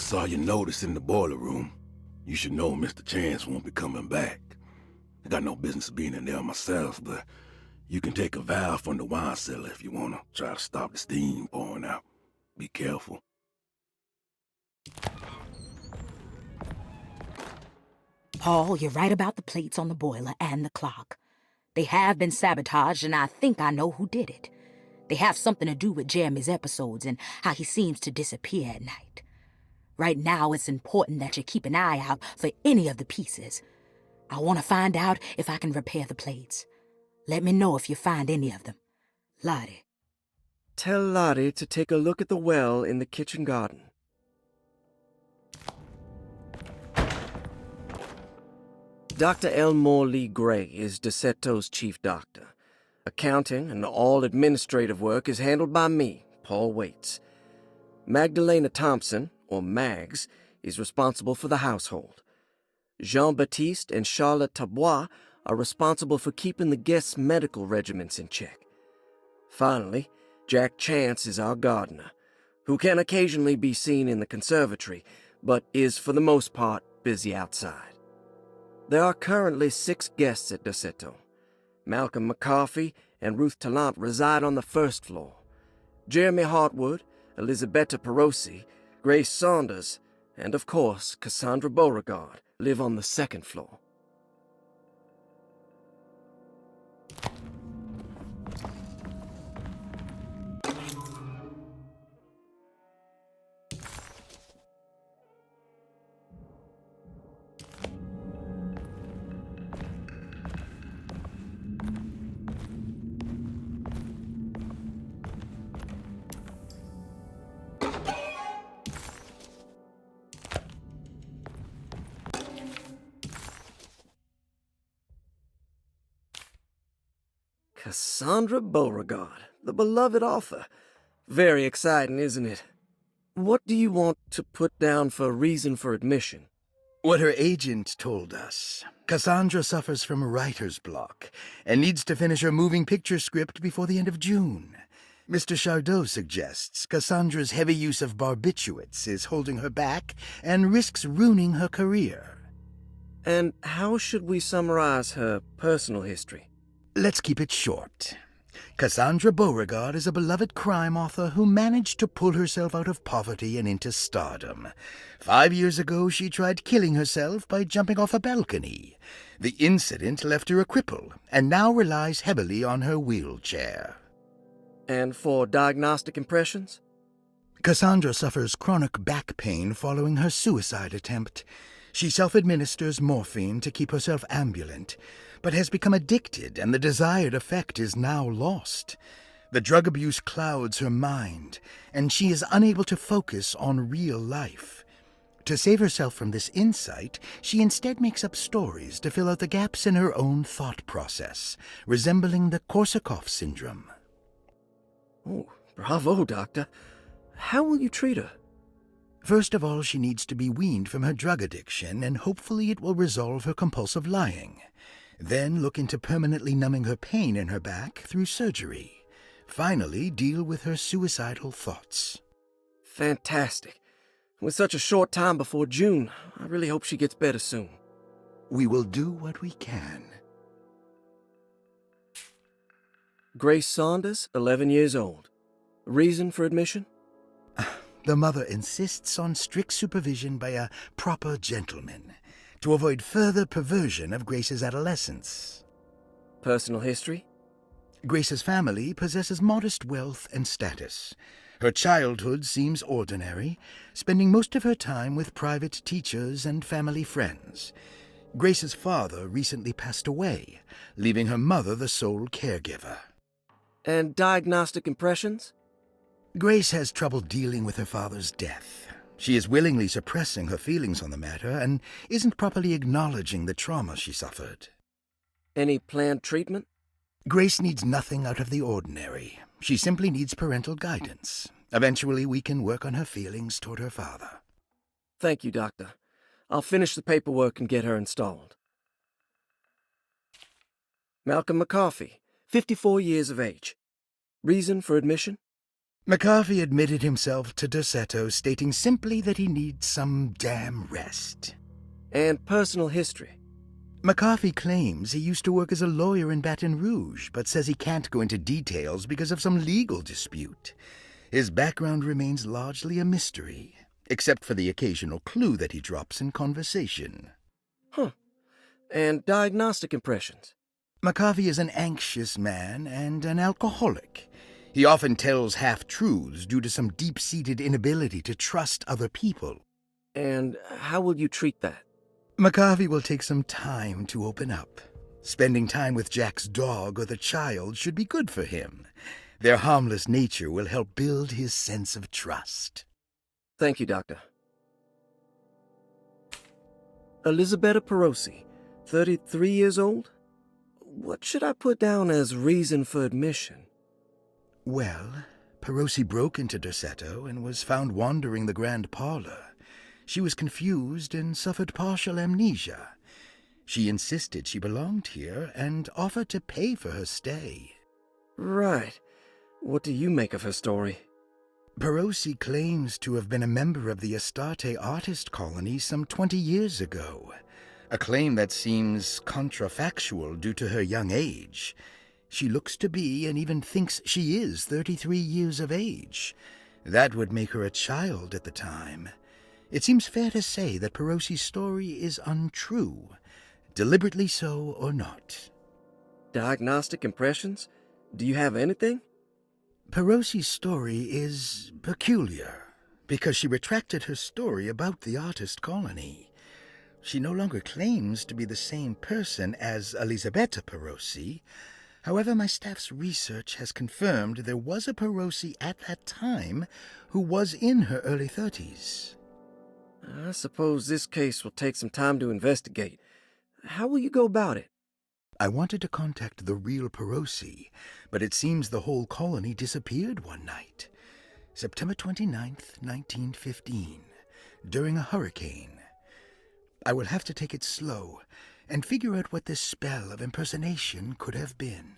saw your notice in the boiler room. You should know Mr. Chance won't be coming back. I got no business being in there myself, but you can take a valve from the wine cellar if you want to try to stop the steam pouring out. Be careful. Paul, you're right about the plates on the boiler and the clock. They have been sabotaged, and I think I know who did it. They have something to do with Jeremy's episodes and how he seems to disappear at night. Right now, it's important that you keep an eye out for any of the pieces. I want to find out if I can repair the plates. Let me know if you find any of them. Lottie. Tell Lottie to take a look at the well in the kitchen garden. Dr. Elmore Lee Gray is DeSeto's chief doctor. Accounting and all administrative work is handled by me, Paul Waits. Magdalena Thompson, or Mags, is responsible for the household. Jean-Baptiste and Charlotte Tabois are responsible for keeping the guests' medical regimens in check. Finally, Jack Chance is our gardener, who can occasionally be seen in the conservatory, but is for the most part busy outside. There are currently 6 guests at DeSeto. Malcolm McCarthy and Ruth Tallant reside on the first floor. Jeremy Hartwood, Elisabetta Perosi, Grace Saunders, and of course Cassandra Beauregard live on the second floor. Cassandra Beauregard, the beloved author. Very exciting, isn't it? What do you want to put down for reason for admission? What her agent told us. Cassandra suffers from writer's block and needs to finish her moving picture script before the end of June. Mr. Chardot suggests Cassandra's heavy use of barbiturates is holding her back and risks ruining her career. And how should we summarize her personal history? Let's keep it short. Cassandra Beauregard is a beloved crime author who managed to pull herself out of poverty and into stardom. 5 years ago, she tried killing herself by jumping off a balcony. The incident left her a cripple, and now relies heavily on her wheelchair. And for diagnostic impressions? Cassandra suffers chronic back pain following her suicide attempt. She self-administers morphine to keep herself ambulant, but has become addicted, and the desired effect is now lost. The drug abuse clouds her mind, and she is unable to focus on real life. To save herself from this insight, she instead makes up stories to fill out the gaps in her own thought process, resembling the Korsakoff syndrome. Oh, bravo, Doctor. How will you treat her? First of all, she needs to be weaned from her drug addiction, and hopefully it will resolve her compulsive lying. Then look into permanently numbing her pain in her back through surgery. Finally, deal with her suicidal thoughts. Fantastic. With such a short time before June, I really hope she gets better soon. We will do what we can. Grace Saunders, 11 years old. Reason for admission? The mother insists on strict supervision by a proper gentleman to avoid further perversion of Grace's adolescence. Personal history? Grace's family possesses modest wealth and status. Her childhood seems ordinary, spending most of her time with private teachers and family friends. Grace's father recently passed away, leaving her mother the sole caregiver. And diagnostic impressions? Grace has trouble dealing with her father's death. She is willingly suppressing her feelings on the matter and isn't properly acknowledging the trauma she suffered. Any planned treatment? Grace needs nothing out of the ordinary. She simply needs parental guidance. Eventually, we can work on her feelings toward her father. Thank you, Doctor. I'll finish the paperwork and get her installed. Malcolm McCarthy, 54 years of age. Reason for admission? McCarthy admitted himself to Dorsetto, stating simply that he needs some damn rest. And personal history. McCarthy claims he used to work as a lawyer in Baton Rouge, but says he can't go into details because of some legal dispute. His background remains largely a mystery, except for the occasional clue that he drops in conversation. Huh. And diagnostic impressions. McCarthy is an anxious man and an alcoholic. He often tells half-truths due to some deep-seated inability to trust other people. And how will you treat that? McCarthy will take some time to open up. Spending time with Jack's dog or the child should be good for him. Their harmless nature will help build his sense of trust. Thank you, Doctor. Elisabetta Perosi, 33 years old? What should I put down as reason for admission? Well, Perosi broke into Dorsetto and was found wandering the grand parlor. She was confused and suffered partial amnesia. She insisted she belonged here and offered to pay for her stay. Right. What do you make of her story? Perosi claims to have been a member of the Astarte artist colony some 20 years ago, a claim that seems contrafactual due to her young age. She looks to be and even thinks she is 33 years of age. That would make her a child at the time. It seems fair to say that Perosi's story is untrue, deliberately so or not. Diagnostic impressions? Do you have anything? Perosi's story is peculiar, because she retracted her story about the artist colony. She no longer claims to be the same person as Elisabetta Perosi. However, my staff's research has confirmed there was a Perosi at that time who was in her early 30s. I suppose this case will take some time to investigate. How will you go about it? I wanted to contact the real Perosi, but it seems the whole colony disappeared one night, September 29th, 1915, during a hurricane. I will have to take it slow and figure out what this spell of impersonation could have been.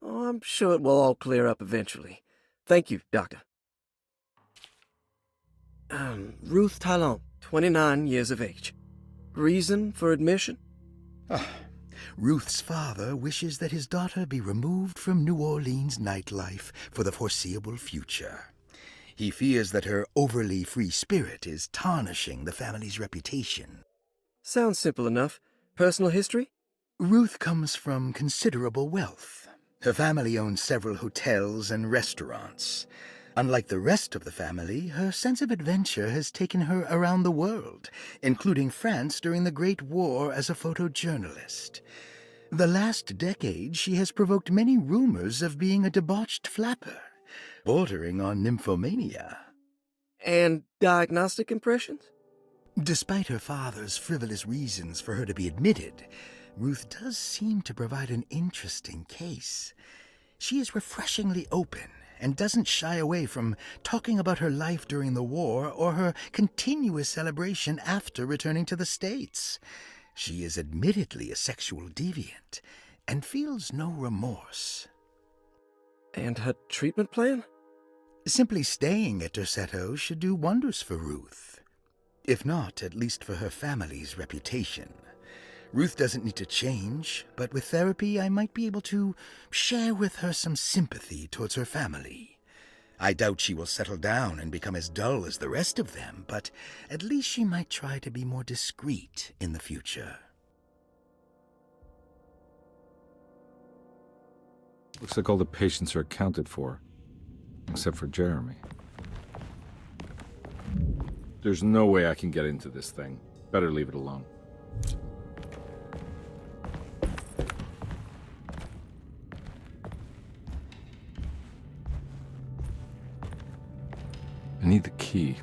Oh, I'm sure it will all clear up eventually. Thank you, Doctor. Ruth Talon, 29 years of age. Reason for admission? Ruth's father wishes that his daughter be removed from New Orleans nightlife for the foreseeable future. He fears that her overly free spirit is tarnishing the family's reputation. Sounds simple enough. Personal history? Ruth comes from considerable wealth. Her family owns several hotels and restaurants. Unlike the rest of the family, her sense of adventure has taken her around the world, including France during the Great War as a photojournalist. The last decade, she has provoked many rumors of being a debauched flapper, bordering on nymphomania. And diagnostic impressions? Despite her father's frivolous reasons for her to be admitted, Ruth does seem to provide an interesting case. She is refreshingly open and doesn't shy away from talking about her life during the war or her continuous celebration after returning to the States. She is admittedly a sexual deviant and feels no remorse. And her treatment plan? Simply staying at Dorsetto should do wonders for Ruth. If not, at least for her family's reputation. Ruth doesn't need to change, but with therapy I might be able to share with her some sympathy towards her family. I doubt she will settle down and become as dull as the rest of them, but at least she might try to be more discreet in the future. Looks like all the patients are accounted for, except for Jeremy. There's no way I can get into this thing. Better leave it alone. I need the key.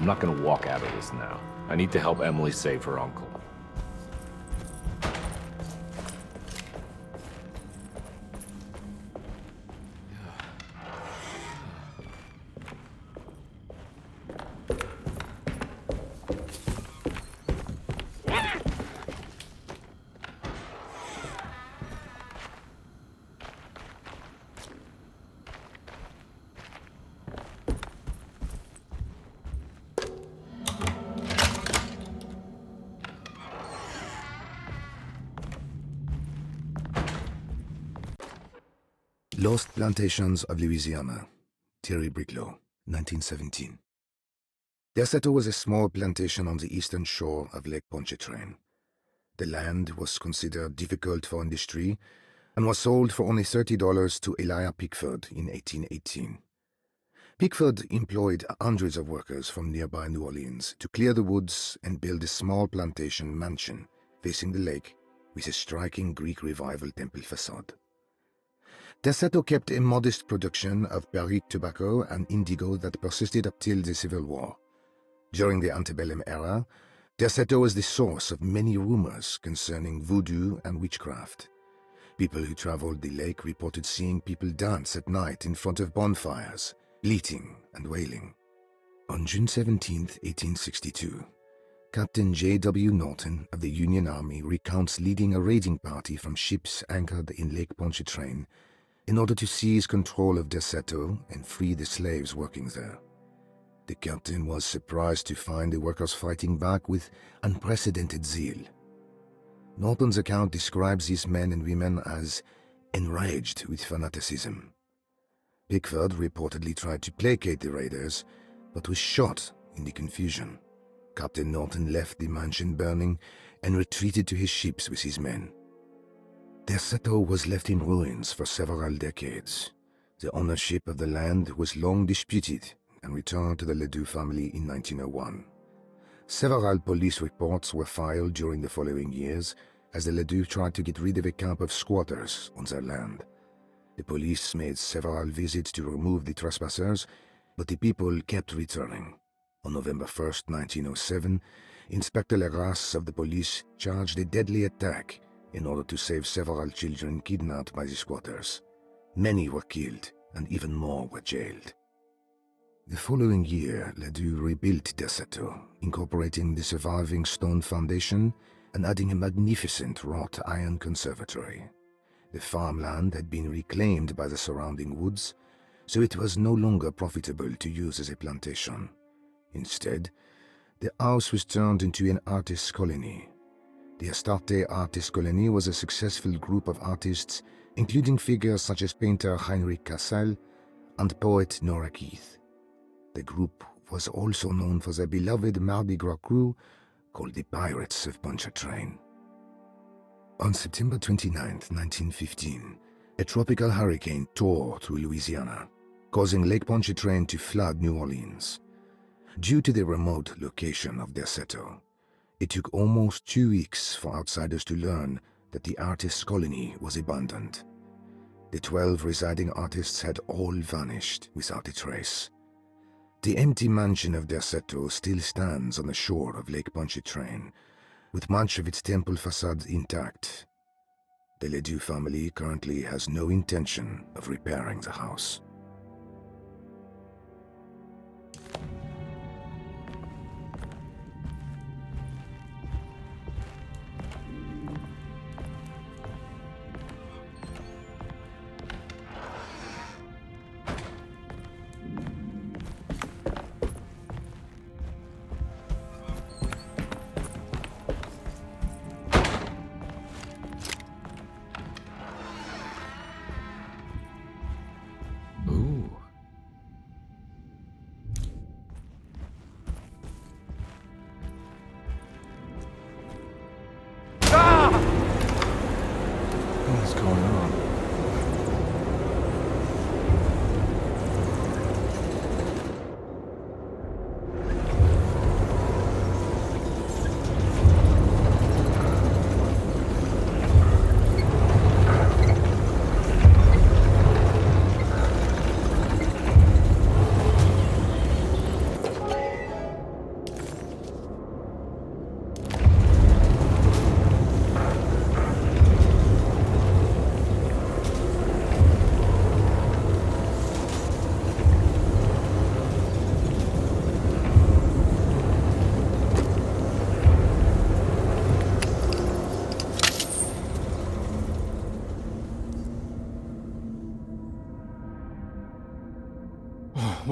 I'm not gonna walk out of this now. I need to help Emily save her uncle. Lost Plantations of Louisiana, Thierry Briclot, 1917. Derceto was a small plantation on the eastern shore of Lake Pontchartrain. The land was considered difficult for industry and was sold for only $30 to Elijah Pickford in 1818. Pickford employed hundreds of workers from nearby New Orleans to clear the woods and build a small plantation mansion facing the lake with a striking Greek Revival temple facade. Derceto kept a modest production of Barrique tobacco and indigo that persisted up till the Civil War. During the antebellum era, Derceto was the source of many rumors concerning voodoo and witchcraft. People who traveled the lake reported seeing people dance at night in front of bonfires, bleating and wailing. On June 17, 1862, Captain J.W. Norton of the Union Army recounts leading a raiding party from ships anchored in Lake Pontchartrain in order to seize control of Derceto and free the slaves working there. The captain was surprised to find the workers fighting back with unprecedented zeal. Norton's account describes these men and women as enraged with fanaticism. Pickford reportedly tried to placate the raiders, but was shot in the confusion. Captain Norton left the mansion burning and retreated to his ships with his men. Derceto was left in ruins for several decades. The ownership of the land was long disputed and returned to the Ledoux family in 1901. Several police reports were filed during the following years as the Ledoux tried to get rid of a camp of squatters on their land. The police made several visits to remove the trespassers, but the people kept returning. On November 1st, 1907, Inspector Legrasse of the police charged a deadly attack in order to save several children kidnapped by the squatters. Many were killed, and even more were jailed. The following year, Ledoux rebuilt Derceto, incorporating the surviving stone foundation and adding a magnificent wrought iron conservatory. The farmland had been reclaimed by the surrounding woods, so it was no longer profitable to use as a plantation. Instead, the house was turned into an artist's colony. The Astarte Artist Colony was a successful group of artists, including figures such as painter Heinrich Cassel and poet Nora Keith. The group was also known for their beloved Mardi Gras crew called the Pirates of Pontchartrain. On September 29, 1915, a tropical hurricane tore through Louisiana, causing Lake Pontchartrain to flood New Orleans. Due to the remote location of Derceto, it took almost 2 weeks for outsiders to learn that the artist's colony was abandoned. The 12 residing artists had all vanished without a trace. The empty mansion of Derceto still stands on the shore of Lake Pontchartrain, with much of its temple facade intact. The Ledoux family currently has no intention of repairing the house.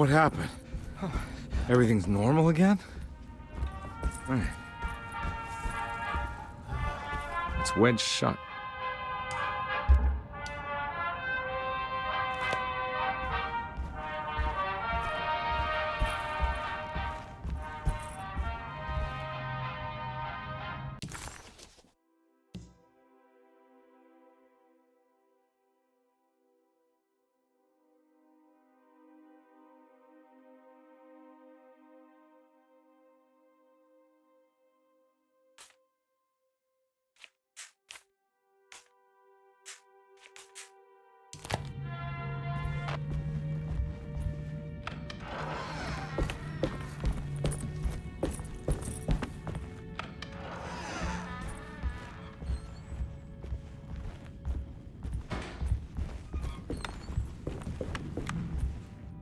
What happened? Everything's normal again? Right. It's wedged shut.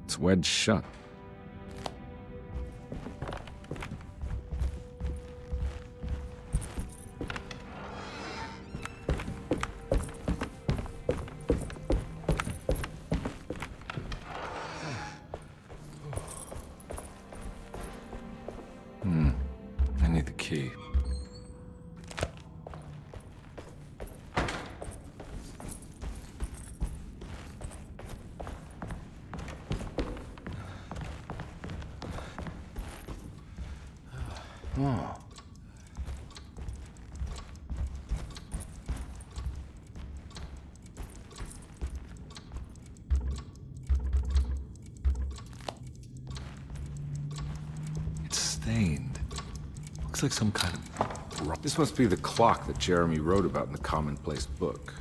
It's wedged shut. I need the key. Oh. It's stained. Looks like some kind of... This must be the clock that Jeremy wrote about in the commonplace book.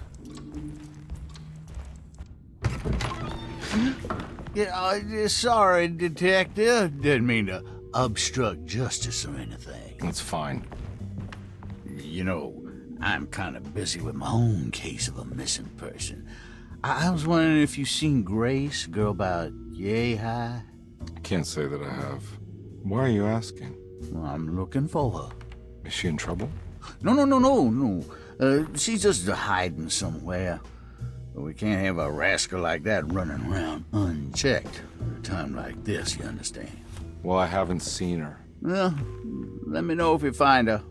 Yeah, sorry, Detective. Didn't mean to obstruct justice or anything. That's fine. You know, I'm kind of busy with my own case of a missing person. I was wondering if you've seen Grace, a girl about yay high? I can't say that I have. Why are you asking? Well, I'm looking for her. Is she in trouble? No. She's just hiding somewhere. But we can't have a rascal like that running around unchecked at a time like this, you understand? Well, I haven't seen her. Well, let me know if you find her.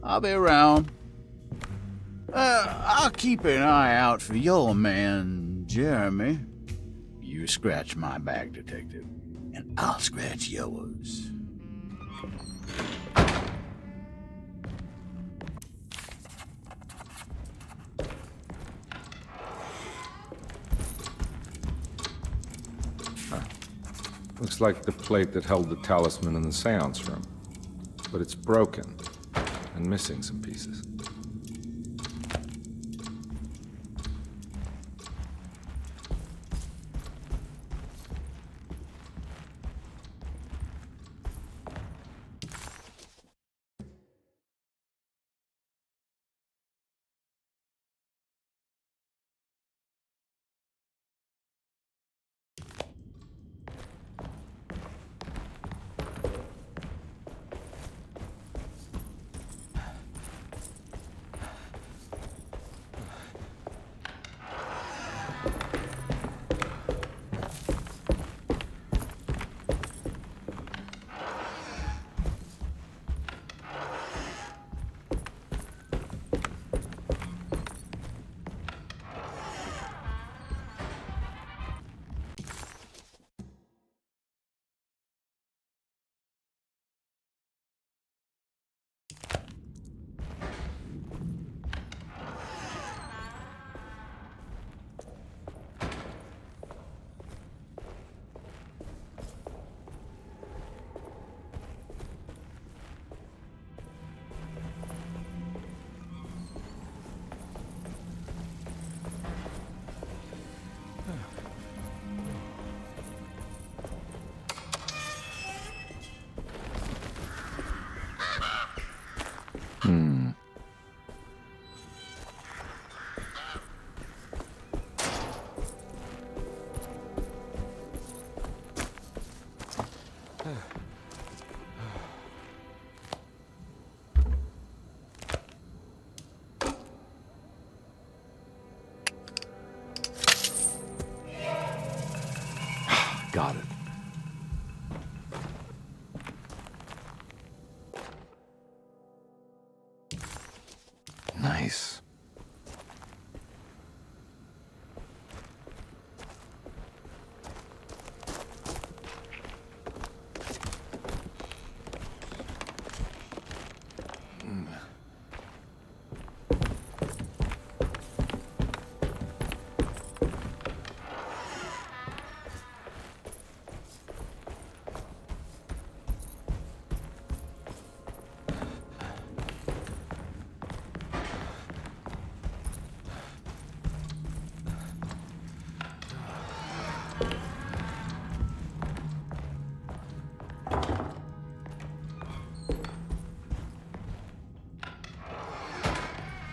I'll be around. I'll keep an eye out for your man, Jeremy. You scratch my back, Detective, and I'll scratch yours. Looks like the plate that held the talisman in the seance room. But it's broken and missing some pieces. Got it.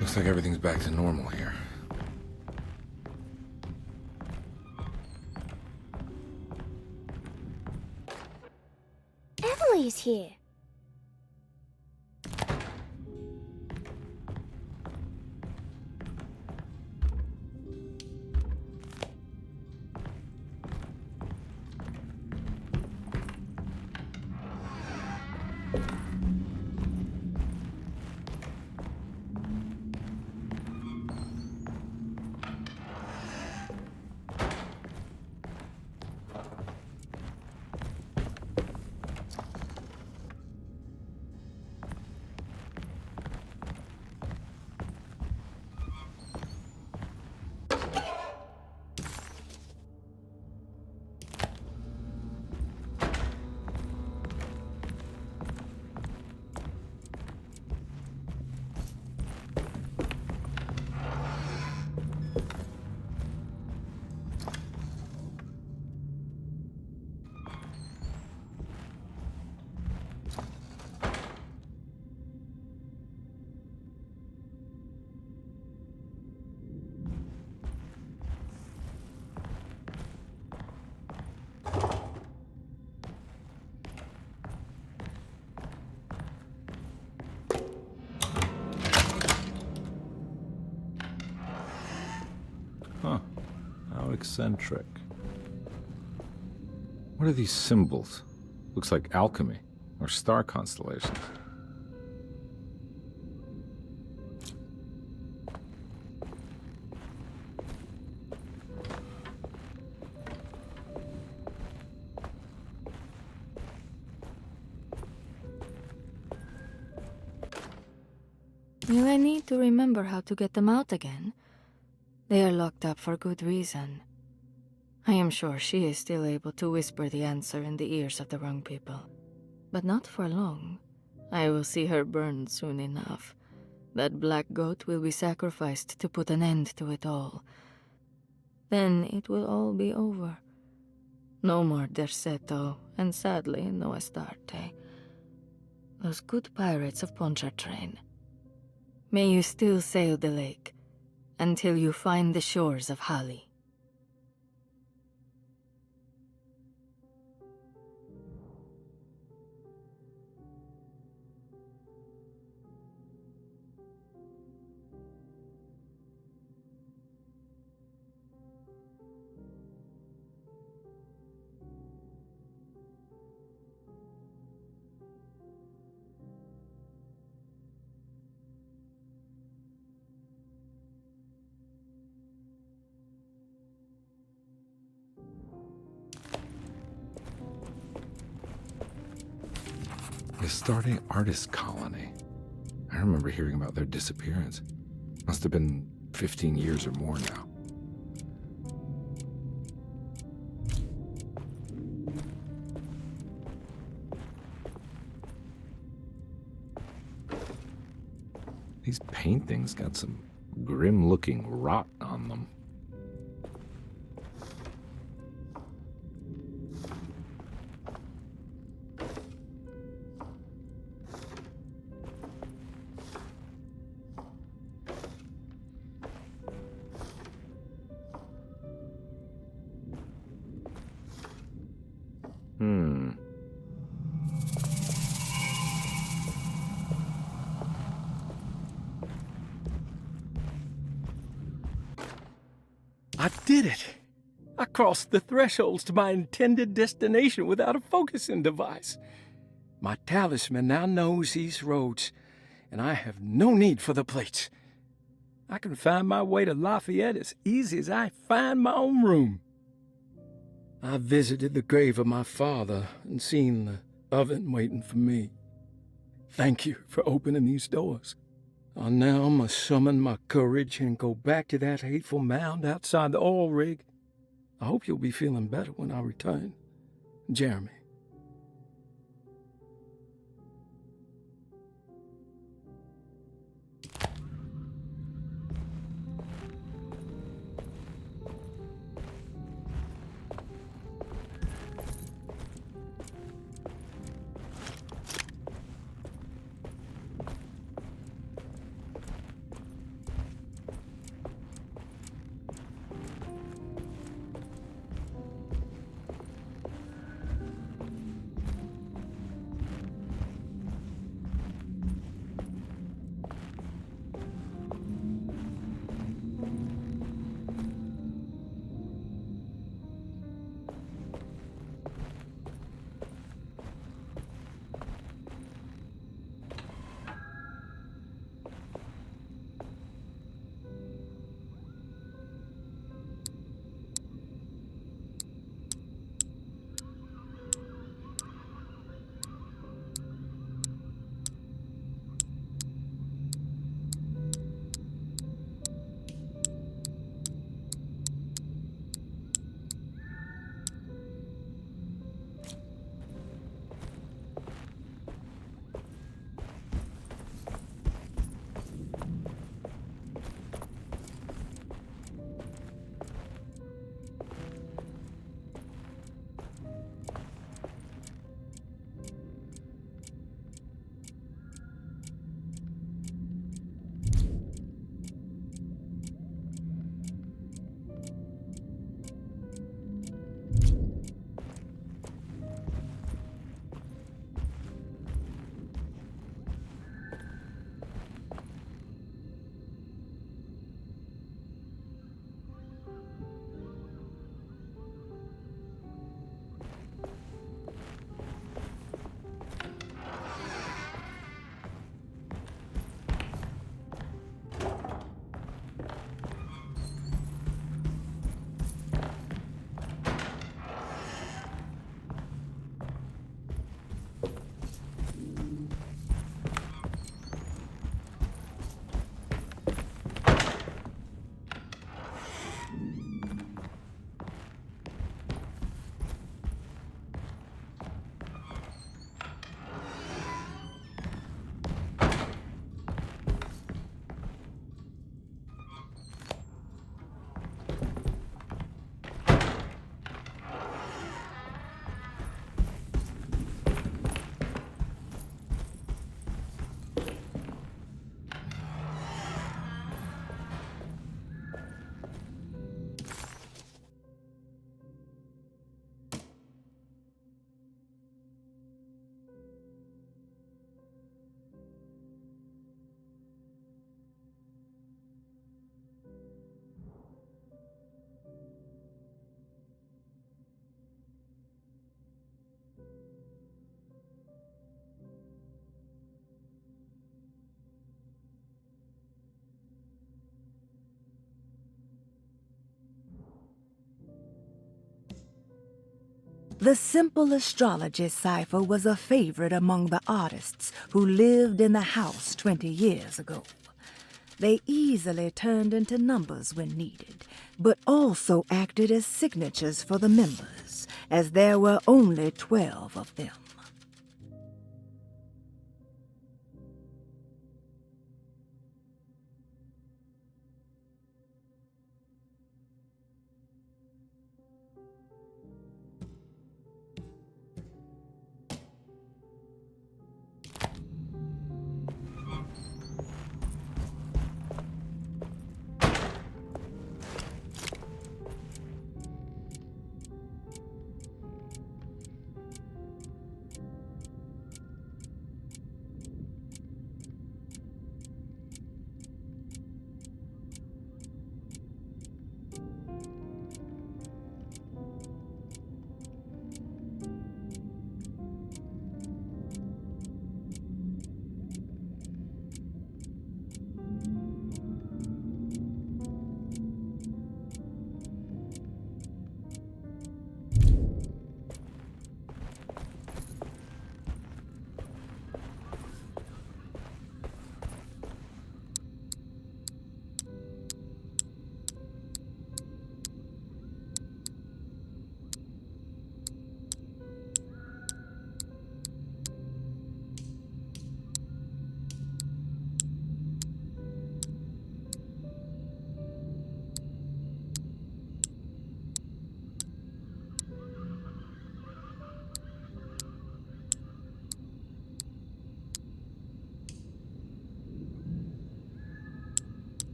Looks like everything's back to normal here. Emily's here. Huh. How eccentric. What are these symbols? Looks like alchemy or star constellations. Will I need to remember how to get them out again? They are locked up for good reason. I am sure she is still able to whisper the answer in the ears of the wrong people. But not for long. I will see her burned soon enough. That black goat will be sacrificed to put an end to it all. Then it will all be over. No more Derceto, and sadly, no Astarte. Those good pirates of Pontchartrain. May you still sail the lake, until you find the shores of Hali. The Astarte artist colony. I remember hearing about their disappearance. Must have been 15 years or more now. These paintings got some grim-looking rot on them. I did it! I crossed the thresholds to my intended destination without a focusing device. My talisman now knows these roads, and I have no need for the plates. I can find my way to Lafayette as easy as I find my own room. I visited the grave of my father and seen the oven waiting for me. Thank you for opening these doors. I now must summon my courage and go back to that hateful mound outside the oil rig. I hope you'll be feeling better when I return. Jeremy. The simple astrology cipher was a favorite among the artists who lived in the house 20 years ago. They easily turned into numbers when needed, but also acted as signatures for the members, as there were only 12 of them.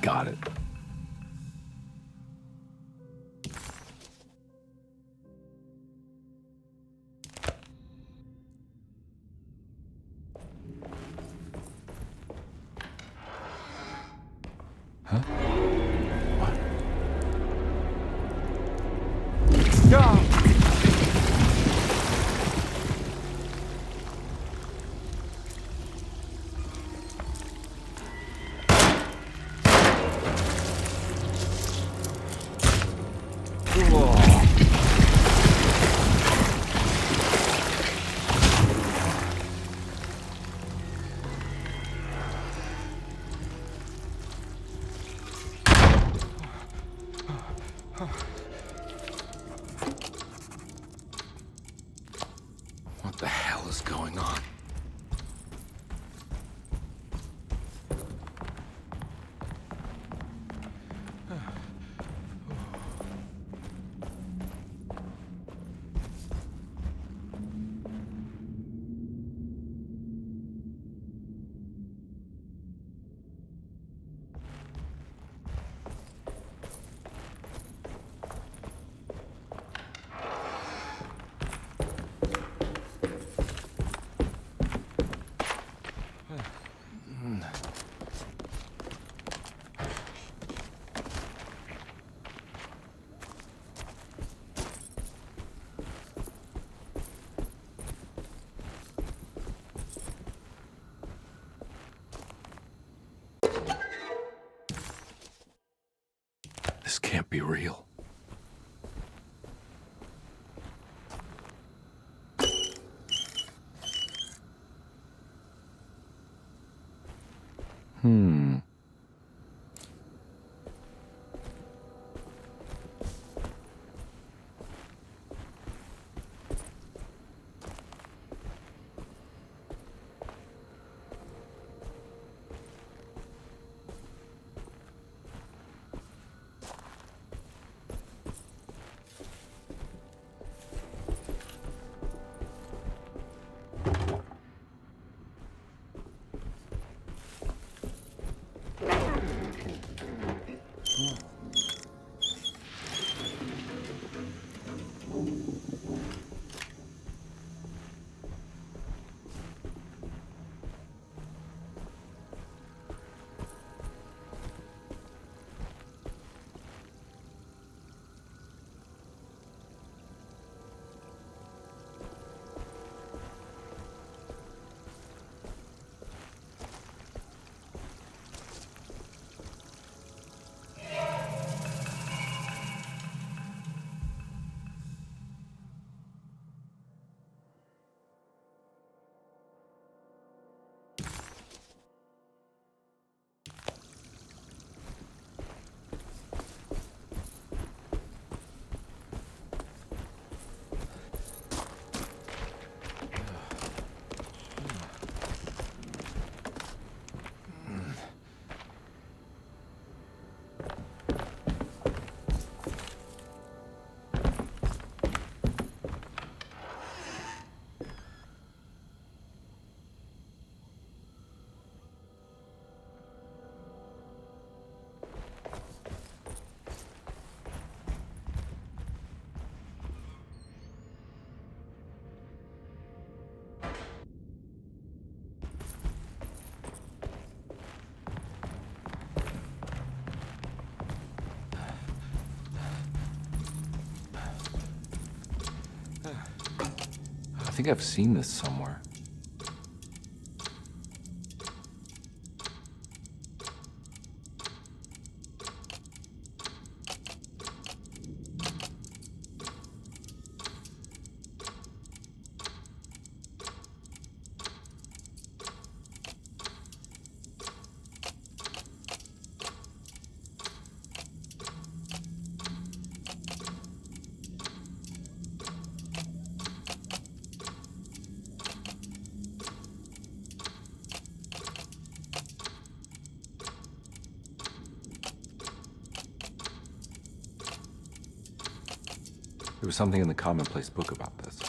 Got it. Huh? What? No! can't be real. I think I've seen this somewhere. There was something in the commonplace book about this.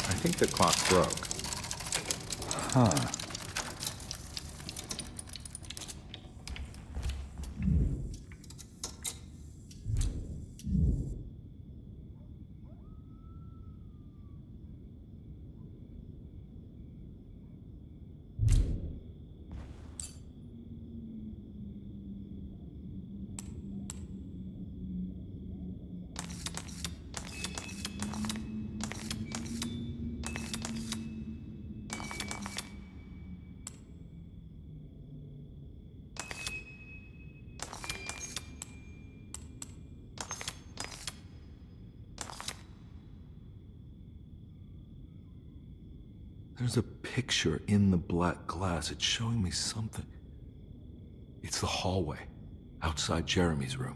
I think the clock broke. Huh. There's a picture in the black glass. It's showing me something. It's the hallway outside Jeremy's room.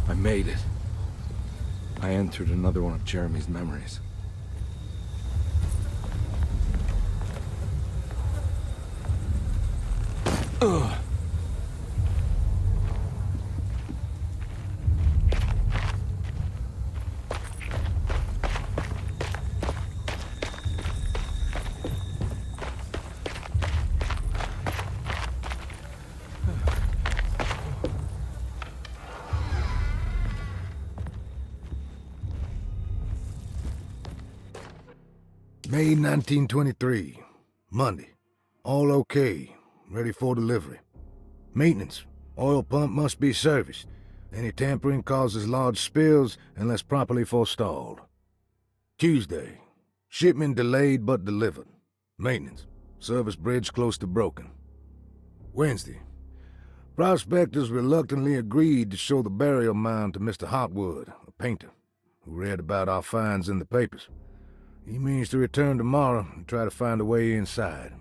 I made it. I entered another one of Jeremy's memories. Ugh. May 1923, Monday. All okay, ready for delivery. Maintenance. Oil pump must be serviced. Any tampering causes large spills unless properly forestalled. Tuesday. Shipment delayed but delivered. Maintenance. Service bridge close to broken. Wednesday. Prospectors reluctantly agreed to show the burial mound to Mr. Hotwood, a painter, who read about our finds in the papers. He means to return tomorrow and try to find a way inside.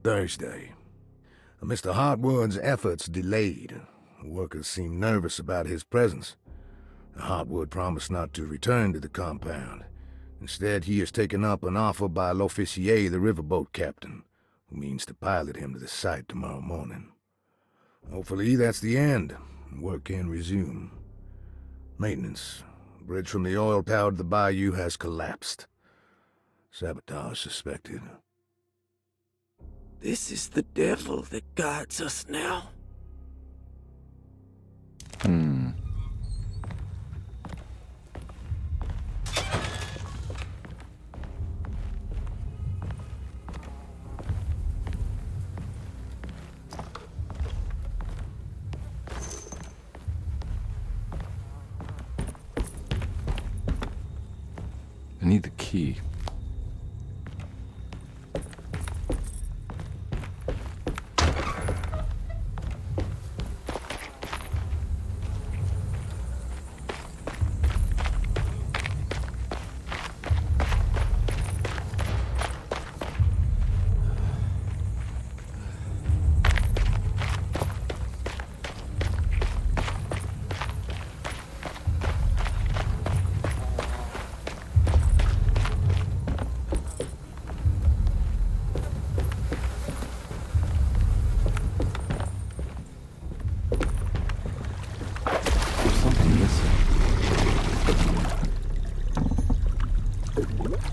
Thursday. Mr. Hotwood's efforts delayed. The workers seemed nervous about his presence. Hotwood promised not to return to the compound. Instead, he has taken up an offer by L'Officier, the riverboat captain, who means to pilot him to the site tomorrow morning. Hopefully that's the end. Work can resume. Maintenance. Bridge from the oil tower to the bayou has collapsed. Sabotage suspected. This is the devil that guides us now. I need the key.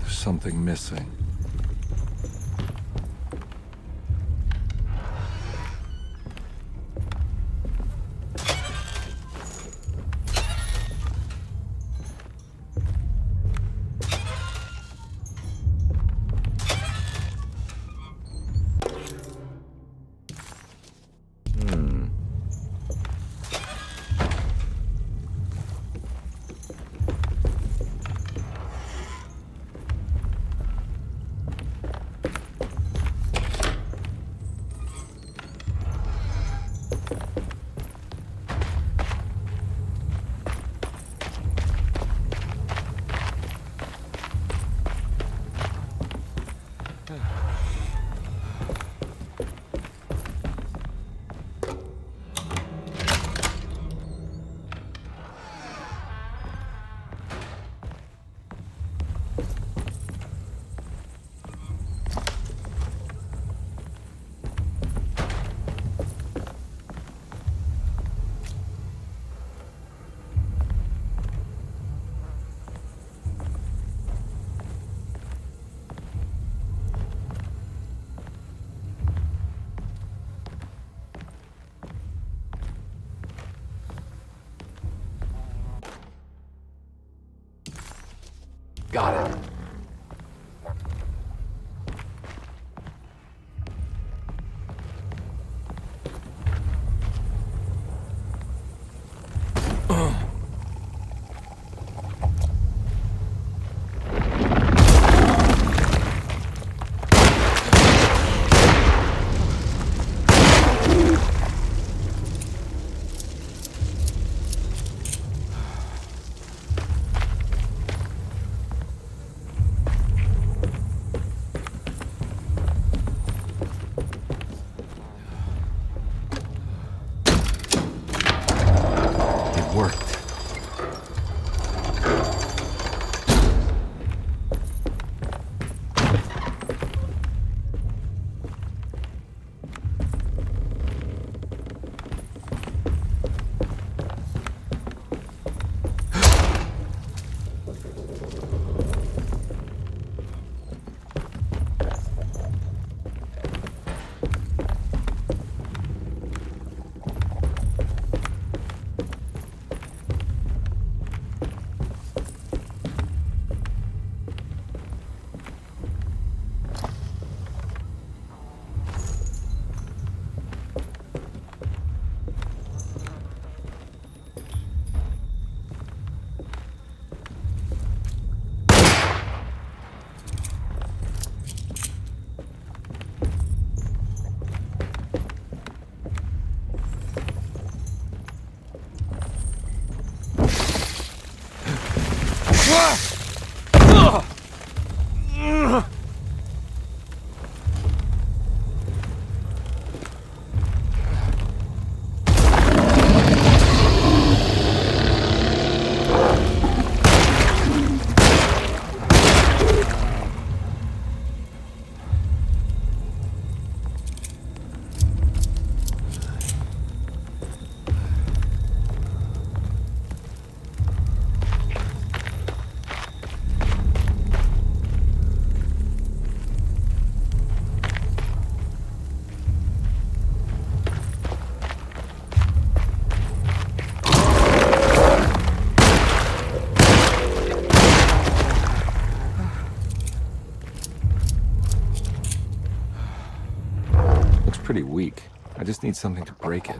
Something missing. Got it. Pretty weak. I just need something to break it.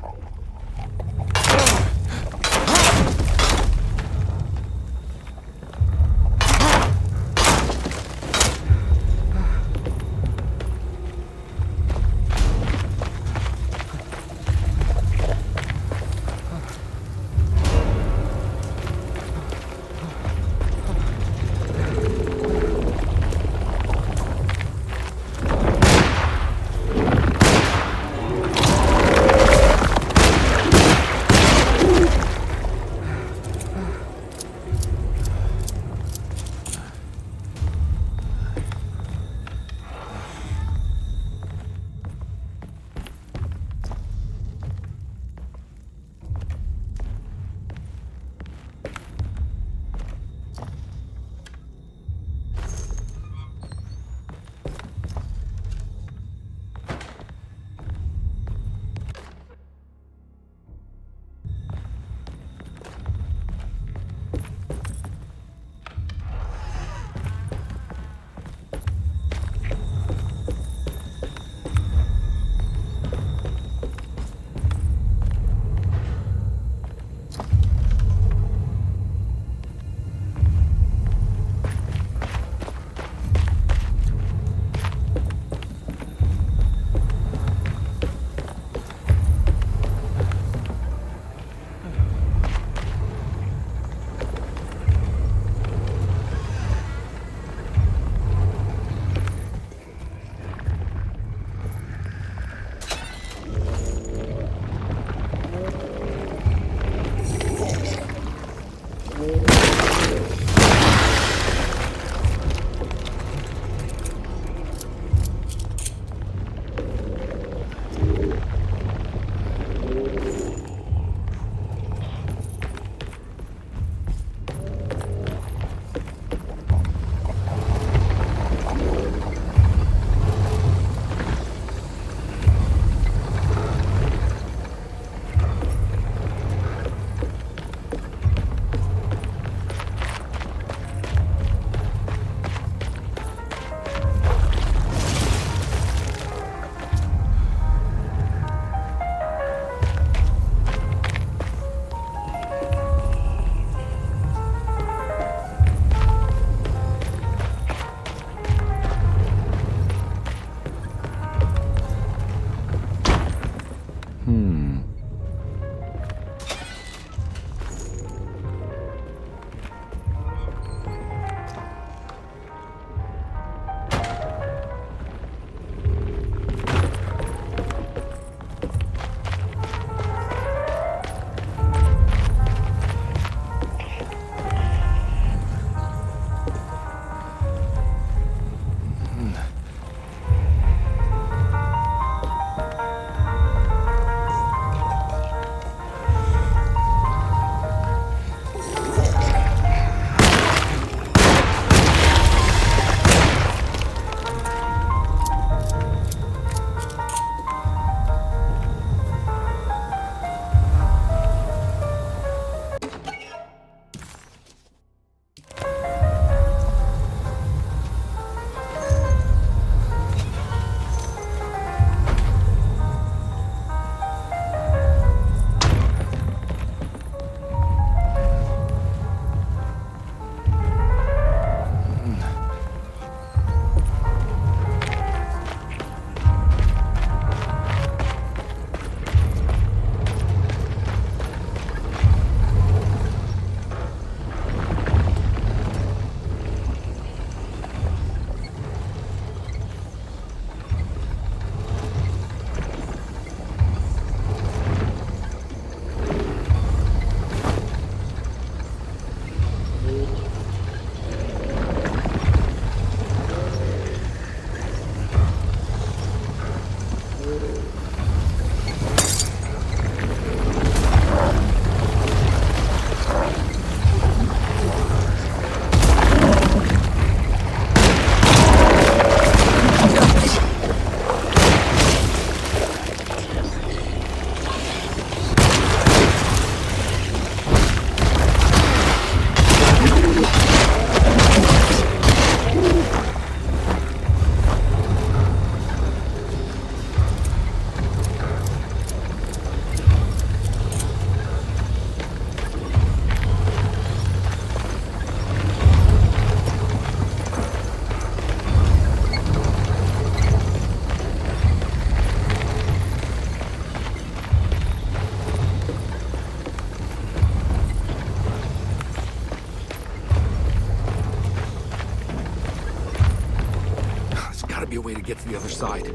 get to the other side.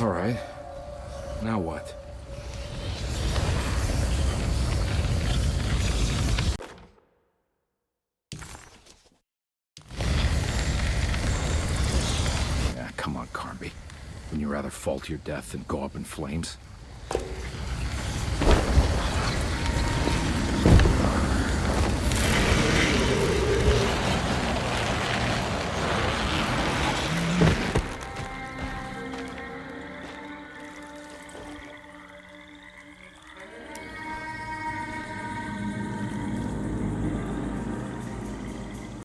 All right. Now what? Yeah, come on, Carnby. Wouldn't you rather fall to your death than go up in flames?